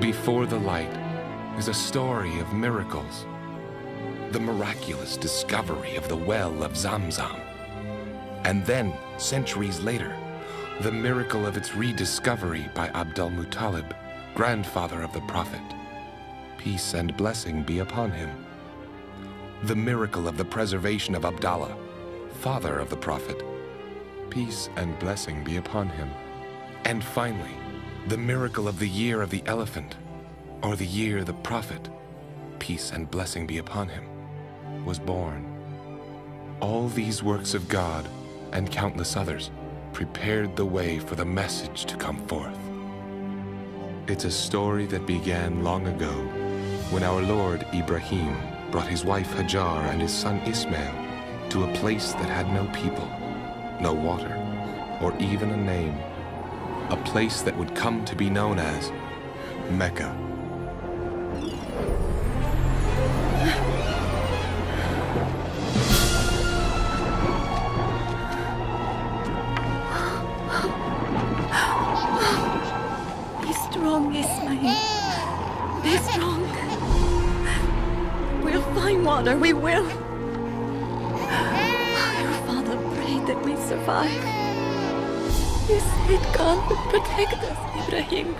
Before the light is a story of miracles. The miraculous discovery of the well of Zamzam. And then, centuries later, the miracle of its rediscovery by Abdul-Muttalib, grandfather of the Prophet. Peace and blessing be upon him. The miracle of the preservation of Abdallah, father of the Prophet. Peace and blessing be upon him. And finally, the miracle of the year of the elephant, or the year the Prophet, peace and blessing be upon him, was born. All these works of God, and countless others, prepared the way for the message to come forth. It's a story that began long ago, when our Lord Ibrahim brought his wife Hajar and his son Ismail to a place that had no people, no water, or even a name. A place that would come to be known as Mecca. Be strong, Ismail. Be strong. We'll find water, we will. Your father prayed that we survive. You said God would protect us, Ibrahim.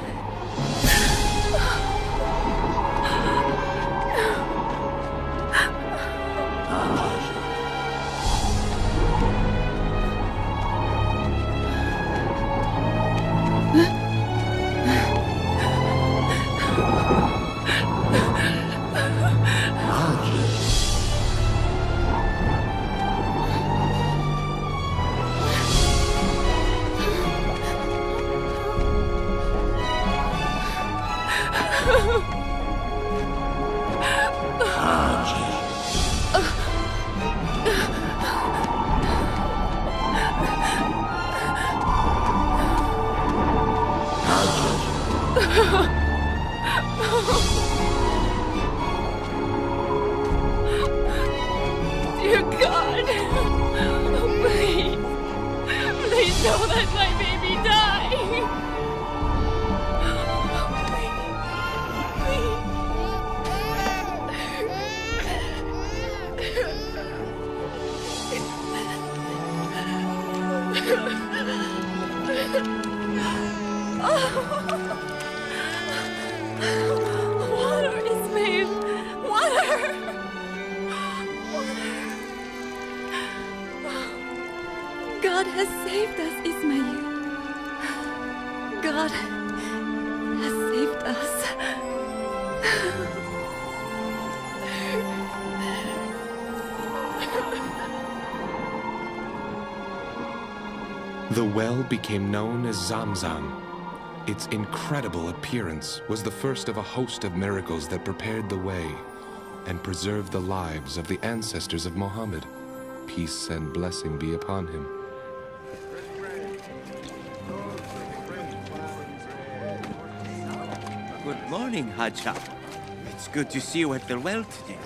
Dear God, please, please don't let my baby die. Water, Ismail! Water! God has saved us, Ismail. God has saved us. The well became known as Zamzam. Its incredible appearance was the first of a host of miracles that prepared the way and preserved the lives of the ancestors of Muhammad. Peace and blessing be upon him. Good morning, Hajar. It's good to see you at the well today.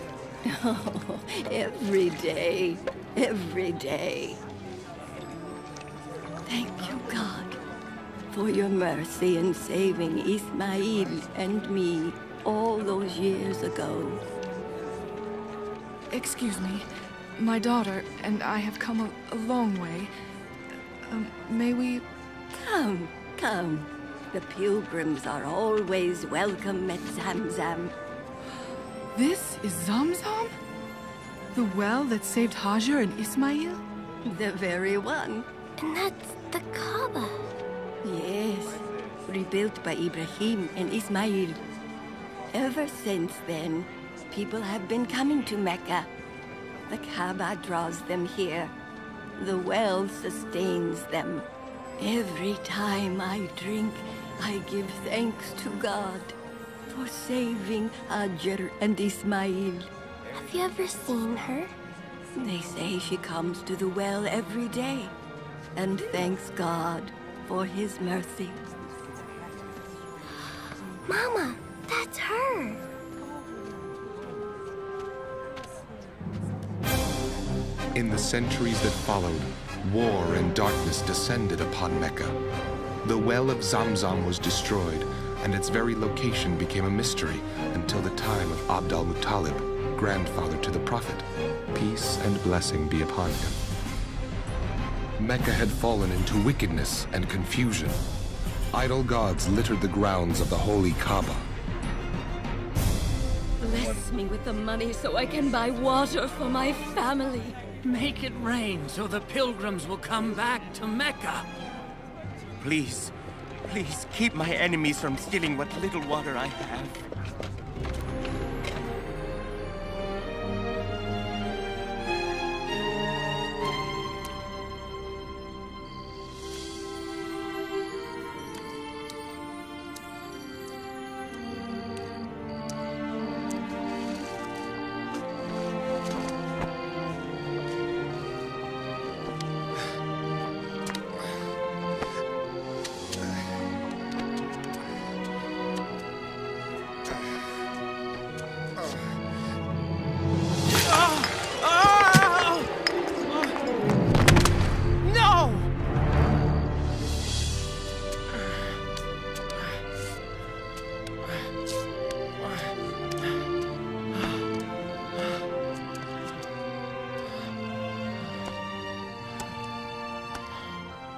Oh, every day, every day. Thank you, God, for your mercy in saving Ismail and me all those years ago. Excuse me. My daughter and I have come a long way. May we... Come, come. The pilgrims are always welcome at Zamzam. This is Zamzam? The well that saved Hajar and Ismail? The very one. And that's the Kaaba. Yes, rebuilt by Ibrahim and Ismail. Ever since then, people have been coming to Mecca. The Kaaba draws them here. The well sustains them. Every time I drink, I give thanks to God for saving Hajar and Ismail. Have you ever seen her? They say she comes to the well every day and thanks God for his mercy. Mama, that's her. In the centuries that followed, war and darkness descended upon Mecca. The well of Zamzam was destroyed, and its very location became a mystery until the time of Abd al-Muttalib, grandfather to the Prophet. Peace and blessing be upon him. Mecca had fallen into wickedness and confusion. Idol gods littered the grounds of the holy Kaaba. Bless me with the money so I can buy water for my family. Make it rain so the pilgrims will come back to Mecca. Please, please keep my enemies from stealing what little water I have.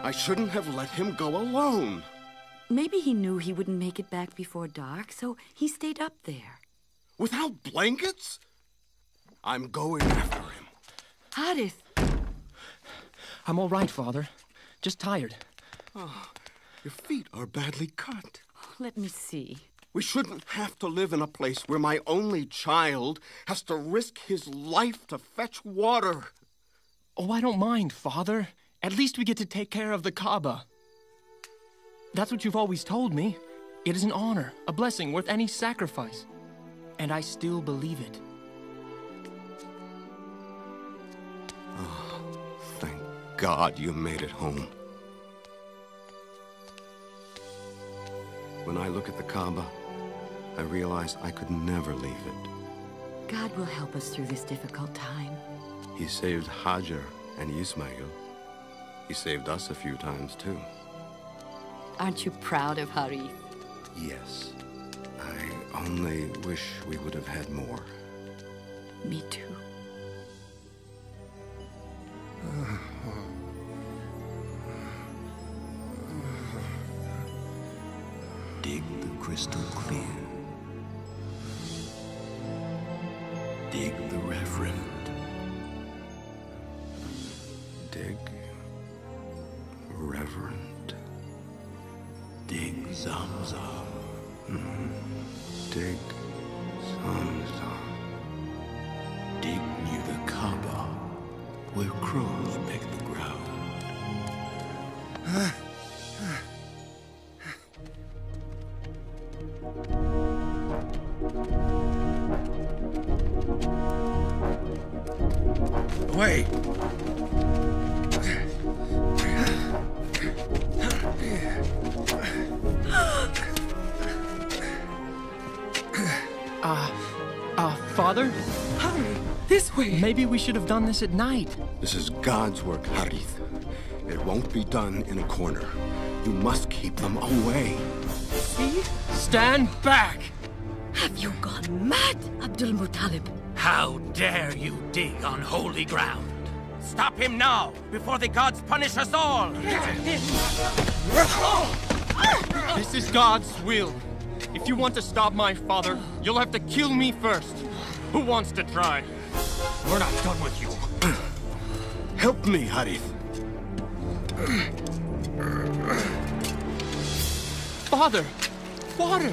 I shouldn't have let him go alone. Maybe he knew he wouldn't make it back before dark, so he stayed up there. Without blankets? I'm going after him. Harith! I'm all right, Father. Just tired. Oh, your feet are badly cut. Let me see. We shouldn't have to live in a place where my only child has to risk his life to fetch water. Oh, I don't mind, Father. At least we get to take care of the Kaaba. That's what you've always told me. It is an honor, a blessing worth any sacrifice. And I still believe it. Oh, thank God you made it home. When I look at the Kaaba, I realize I could never leave it. God will help us through this difficult time. He saved Hajar and Ismail. He saved us a few times, too. Aren't you proud of Harith? Yes. I only wish we would have had more. Me too. Dig the crystal clear. Dig the reverend. Dig, Reverend. Dig Zamzam. Dig, Zamzam. Dig near the Kaaba, where crows peck the ground. Wait! Father? Hurry! This way! Maybe we should have done this at night. This is God's work, Harith. It won't be done in a corner. You must keep them away. See? Stand back! Have you gone mad, Abdul Muttalib? How dare you dig on holy ground? Stop him now, before the gods punish us all! This is God's will. If you want to stop my father, you'll have to kill me first. Who wants to try? We're not done with you. Help me, Harith. Father! Water!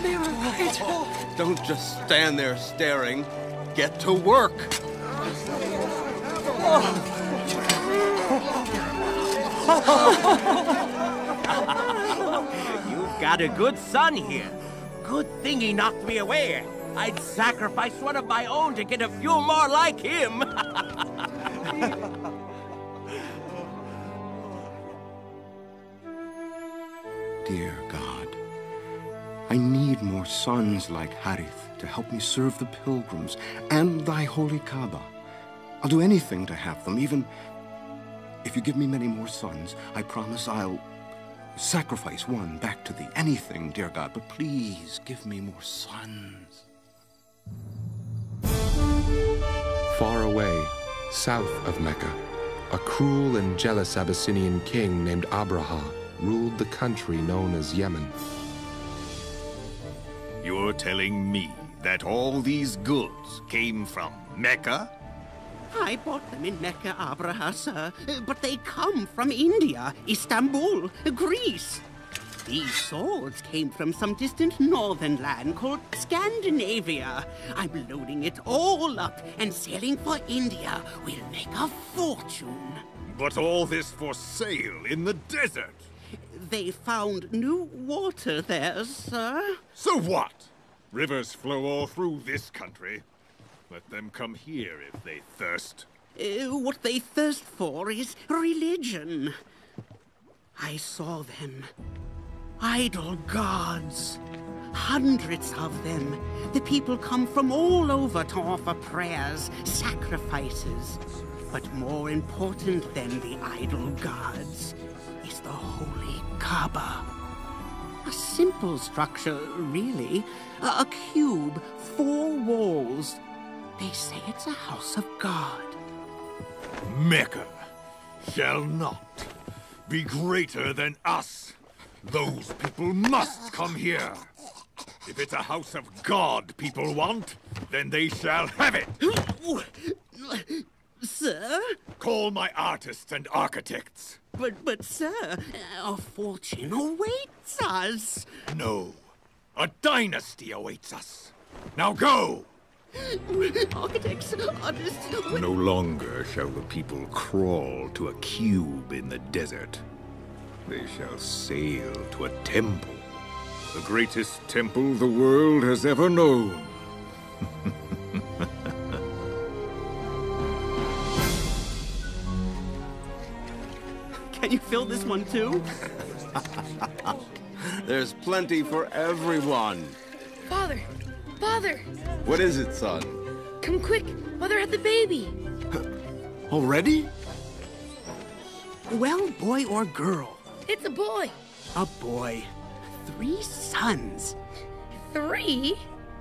They were right. Don't just stand there staring. Get to work. You've got a good son here. Good thing he knocked me away. I'd sacrifice one of my own to get a few more like him. Dear God, I need more sons like Harith to help me serve the pilgrims and thy holy Kaaba. I'll do anything to have them, even if you give me many more sons. I promise I'll sacrifice one back to thee. Anything, dear God, but please give me more sons. Far away, south of Mecca, a cruel and jealous Abyssinian king named Abraha ruled the country known as Yemen. You're telling me that all these goods came from Mecca? I bought them in Mecca, Abraha, sir, but they come from India, Istanbul, Greece. These swords came from some distant northern land called Scandinavia. I'm loading it all up and sailing for India. We'll make a fortune. But all this for sale in the desert? They found new water there, sir. So what? Rivers flow all through this country. Let them come here if they thirst. What they thirst for is religion. I saw them. Idol gods. Hundreds of them. The people come from all over to offer prayers, sacrifices. But more important than the idol gods is the holy Kaaba. A simple structure, really. A cube, 4 walls. They say it's a house of God. Mecca shall not be greater than us. Those people must come here. If it's a house of God people want, then they shall have it. Sir? Call my artists and architects. But sir, a fortune awaits us. No, a dynasty awaits us. Now go! Architects, artists... No longer shall the people crawl to a cube in the desert. They shall sail to a temple. The greatest temple the world has ever known. Can you fill this one too? There's plenty for everyone. Father! Father! What is it, son? Come quick! Mother had the baby! Already? Well, boy or girl? It's a boy! A boy. 3 sons. 3?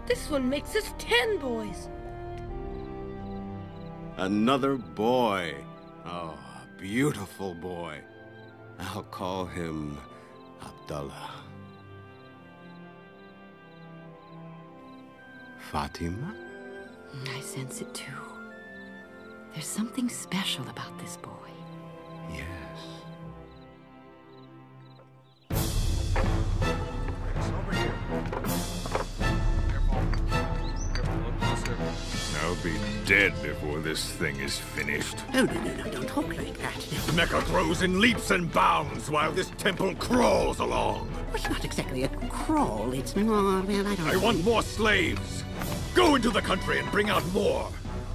This one makes us 10 boys. Another boy. Oh, a beautiful boy. I'll call him Abdullah. Fatima? I sense it too. There's something special about this boy. Yes. I'll be dead before this thing is finished. Oh, no, don't talk like that. Mecca grows in leaps and bounds while this temple crawls along. It's not exactly a crawl, it's more, well, I don't know. I want more slaves. Go into the country and bring out more.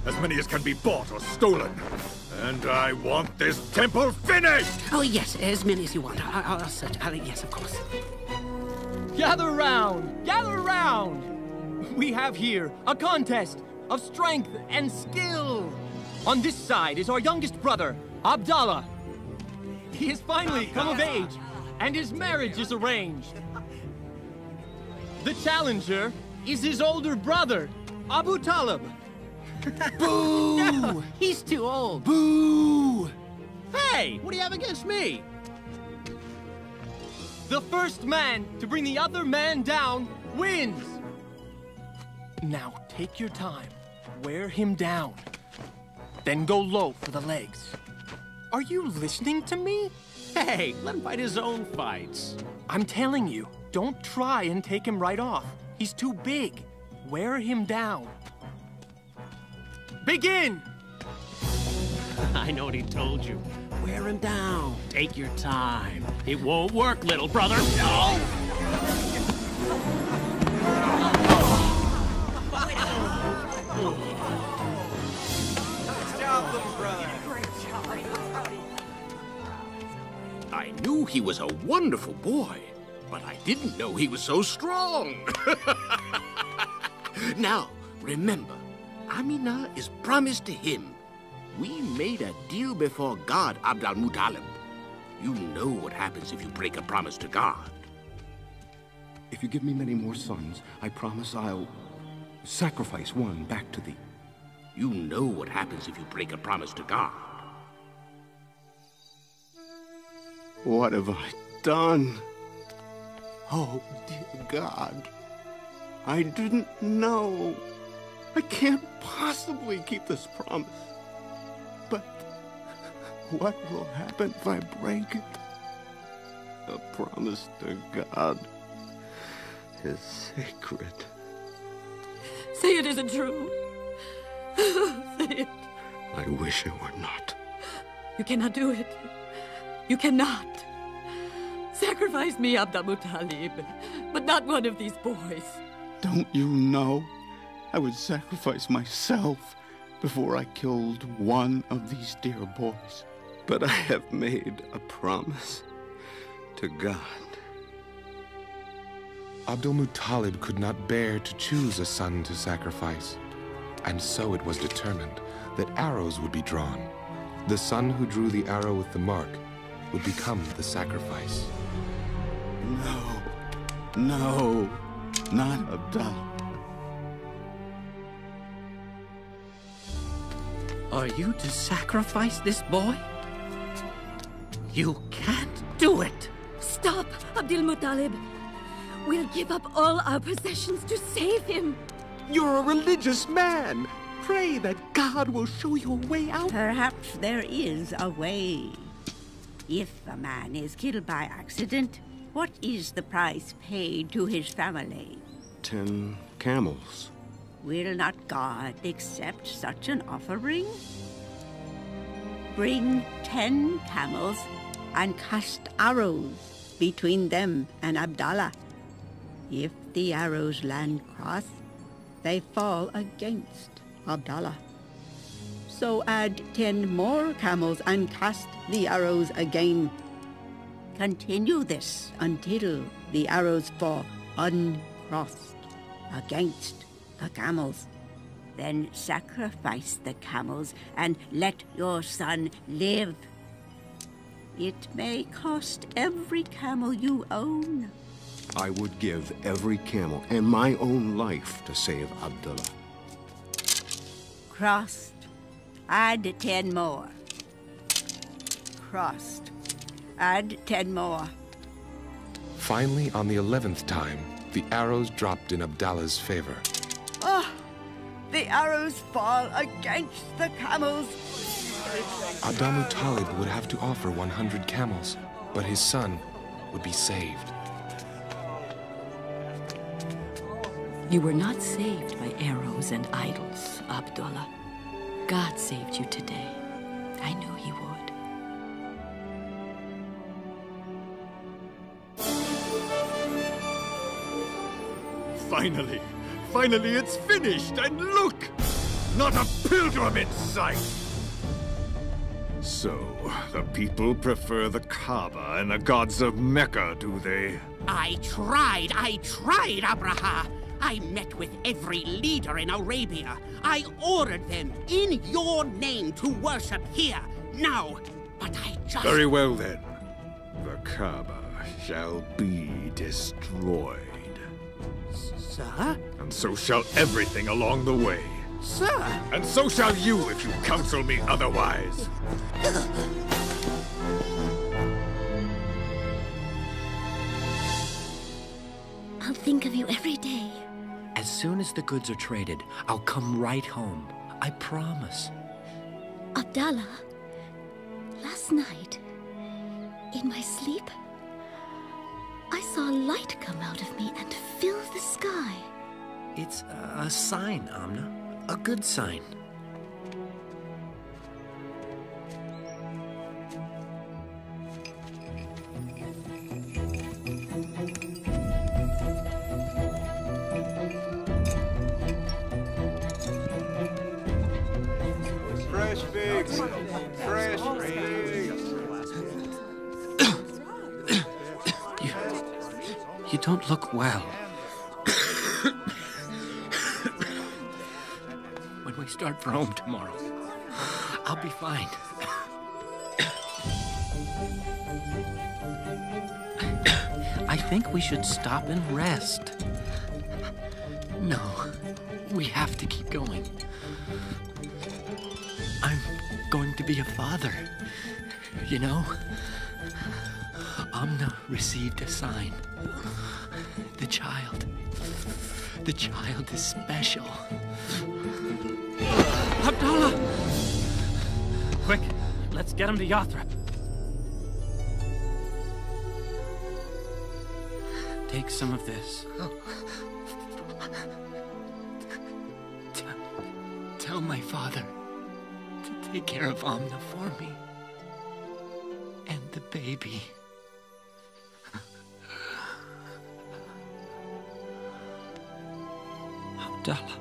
As many as can be bought or stolen. And I want this temple finished! Oh, yes, as many as you want. I'll search. Yes, of course. Gather round! Gather round! We have here a contest of strength and skill. On this side is our youngest brother, Abdallah. He has finally come of age, and his marriage is arranged. The challenger is his older brother, Abu Talib. Boo! No, he's too old. Boo! Hey, what do you have against me? The first man to bring the other man down wins. Now take your time, wear him down, then go low for the legs. Are you listening to me? Hey, let him fight his own fights. I'm telling you, don't try and take him right off. He's too big. Wear him down. Begin! I know what he told you. Wear him down. Take your time. It won't work, little brother. No! I knew he was a wonderful boy, but I didn't know he was so strong. Now, remember, Amina is promised to him. We made a deal before God, Abd al-Muttalib. You know what happens if you break a promise to God. If you give me many more sons, I promise I'll sacrifice one back to thee. You know what happens if you break a promise to God. What have I done? Oh, dear God. I didn't know. I can't possibly keep this promise. But what will happen if I break it? A promise to God is sacred. Say it isn't true. Say it. I wish it were not. You cannot do it. You cannot. Sacrifice me, Abdul-Muttalib, but not one of these boys. Don't you know? I would sacrifice myself before I killed one of these dear boys. But I have made a promise to God. Abdul-Muttalib could not bear to choose a son to sacrifice, and so it was determined that arrows would be drawn. The son who drew the arrow with the mark would become the sacrifice. No, no, not Abdallah. Are you to sacrifice this boy? You can't do it. Stop, Abdul-Muttalib. We'll give up all our possessions to save him. You're a religious man. Pray that God will show you a way out. Perhaps there is a way. If a man is killed by accident, what is the price paid to his family? 10 camels. Will not God accept such an offering? Bring 10 camels and cast arrows between them and Abdallah. If the arrows land cross, they fall against Abdallah. So add 10 more camels and cast the arrows again. Continue this until the arrows fall uncrossed against the camels. Then sacrifice the camels and let your son live. It may cost every camel you own. I would give every camel and my own life to save Abdullah. Crossed. Add 10 more. Crossed. Add 10 more. Finally, on the 11th time, the arrows dropped in Abdallah's favor. Oh, the arrows fall against the camels. Abdul-Muttalib would have to offer 100 camels, but his son would be saved. You were not saved by arrows and idols, Abdullah. God saved you today. I knew he would. Finally it's finished, and look! Not a pilgrim in sight! So, the people prefer the Kaaba and the gods of Mecca, do they? I tried, Abraha. I met with every leader in Arabia. I ordered them in your name to worship here, now. But I just... Very well, then. The Kaaba shall be destroyed. Sir? And so shall everything along the way. Sir! And so shall you if you counsel me otherwise. I'll think of you every day. As soon as the goods are traded, I'll come right home. I promise. Abdallah, last night, in my sleep, I saw a light come out of me and fill the sky. It's a sign, Amna. A good sign. Fresh figs! Fresh figs! You don't look well. When we start for home tomorrow, I'll be fine. I think we should stop and rest. No, we have to keep going. I'm going to be a father, you know? Amna received a sign. The child is special. Abdallah! Quick, let's get him to Yathrib. Take some of this. Tell my father to take care of Amna for me. And the baby. Abdallah.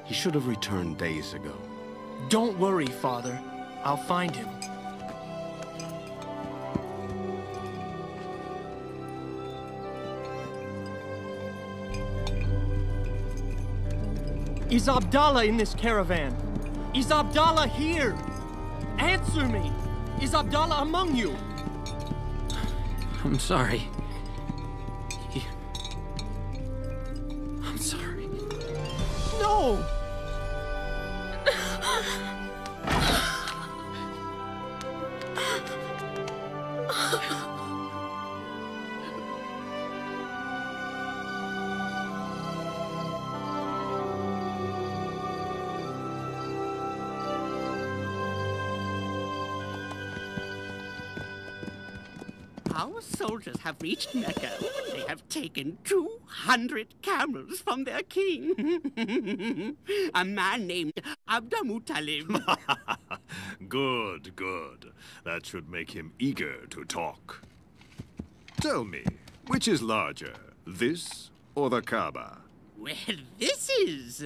He should have returned days ago. Don't worry, Father. I'll find him. Is Abdallah in this caravan? Is Abdallah here? Answer me! Is Abdallah among you? I'm sorry. I'm sorry. No! Our soldiers have reached Mecca. They have taken 200 camels from their king. A man named Abdalmuttalib. Good, good. That should make him eager to talk. Tell me, which is larger, this or the Kaaba? Well, this is...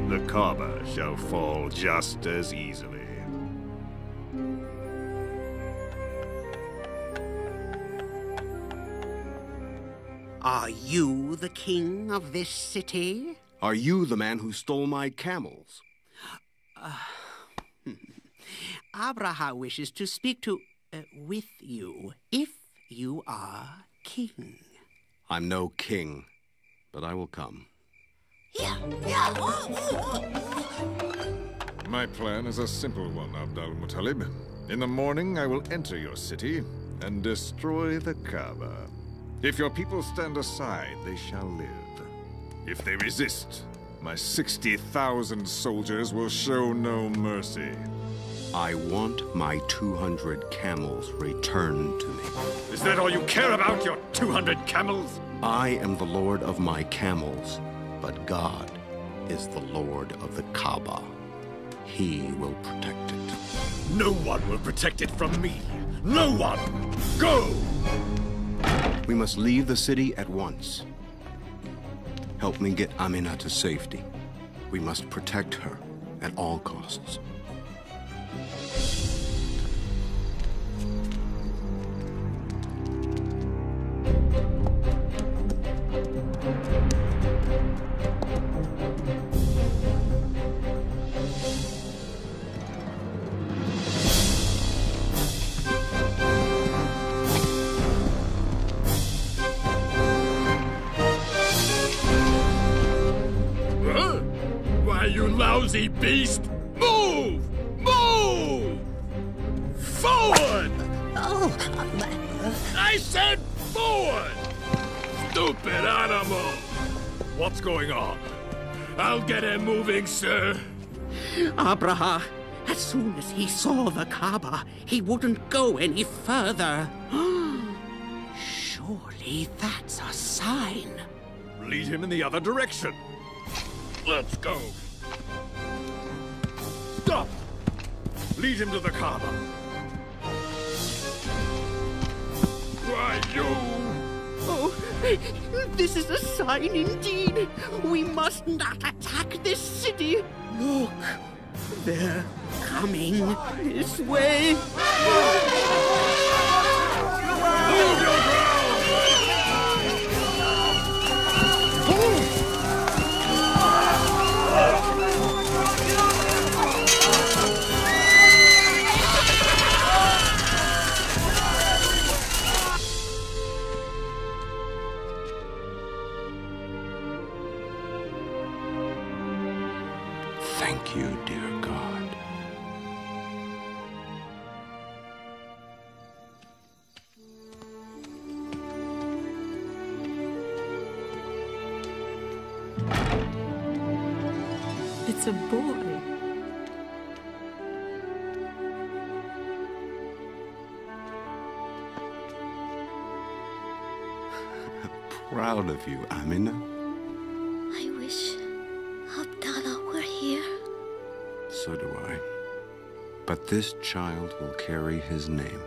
The Kaaba shall fall just as easily. Are you the king of this city? Are you the man who stole my camels? Abraha wishes to speak with you, if you are king. I'm no king, but I will come. My plan is a simple one, Abdalmuttalib. In the morning, I will enter your city and destroy the Kaaba. If your people stand aside, they shall live. If they resist, my 60,000 soldiers will show no mercy. I want my 200 camels returned to me. Is that all you care about, your 200 camels? I am the lord of my camels, but God is the lord of the Kaaba. He will protect it. No one will protect it from me. No one! Go! We must leave the city at once. Help me get Amina to safety. We must protect her at all costs. You lousy beast! Move! Move! Forward! Oh, I said forward! Stupid animal! What's going on? I'll get him moving, sir. Abraha, as soon as he saw the Kaaba, he wouldn't go any further. Surely that's a sign. Lead him in the other direction. Let's go. Stop! Lead him to the Kaaba. Why, you... Oh, This is a sign indeed. We must not attack this city. Look, they're coming this way. Thank you, dear God. It's a boy. Proud of you, Amina. I wish Abdallah were here. So do I. But this child will carry his name.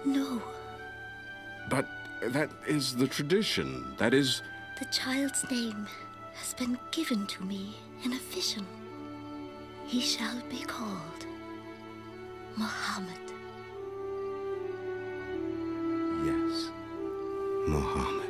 No, But that is the tradition. That is... the child's name has been given to me in a vision. He shall be called Muhammad. Yes. Muhammad.